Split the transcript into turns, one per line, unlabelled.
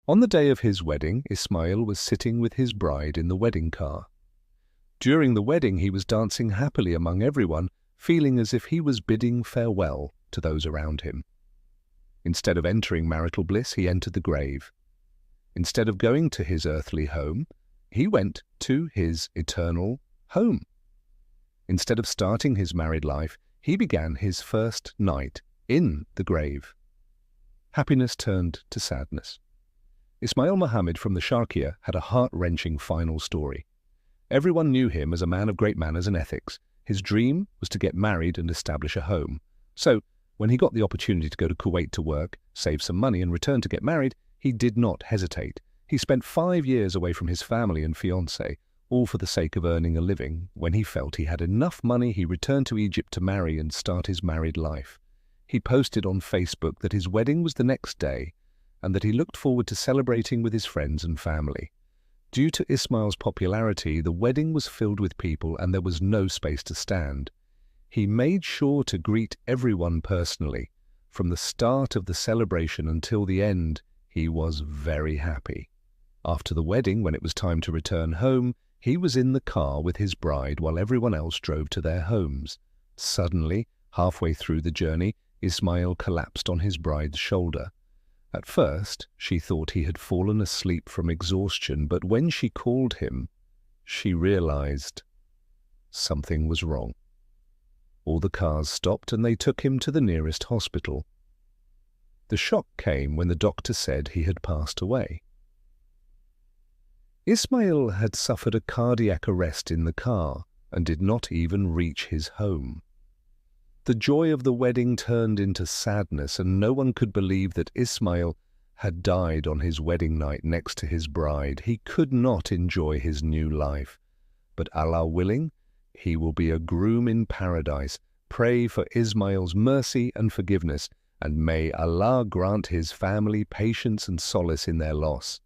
On the day of his wedding, Ismail was sitting with his bride in the wedding car. During the wedding, he was dancing happily among everyone, feeling as if he was bidding farewell to those around him. Instead of entering marital bliss, he entered the grave. Instead of going to his earthly home, he went to his eternal home. Instead of starting his married life, he began his first night in the grave. Happiness turned to sadness. Ismail Muhammad from the Sharqia had a heart-wrenching final story. Everyone knew him as a man of great manners and ethics. His dream was to get married and establish a home. So, when he got the opportunity to go to Kuwait to work, save some money and return to get married, he did not hesitate. He spent 5 years away from his family and fiancée, all for the sake of earning a living. When he felt he had enough money, he returned to Egypt to marry and start his married life. He posted on Facebook that his wedding was the next day and that he looked forward to celebrating with his friends and family. Due to Ismail's popularity, the wedding was filled with people and there was no space to stand. He made sure to greet everyone personally. From the start of the celebration until the end, he was very happy. After the wedding, when it was time to return home, he was in the car with his bride while everyone else drove to their homes. Suddenly, halfway through the journey, Ismail collapsed on his bride's shoulder. At first, she thought he had fallen asleep from exhaustion, but when she called him, she realized something was wrong. All the cars stopped and they took him to the nearest hospital. The shock came when the doctor said he had passed away. Ismail had suffered a cardiac arrest in the car and did not even reach his home. The joy of the wedding turned into sadness, and no one could believe that Ismail had died on his wedding night next to his bride. He could not enjoy his new life. But Allah willing, he will be a groom in paradise. Pray for Ismail's mercy and forgiveness, and may Allah grant his family patience and solace in their loss.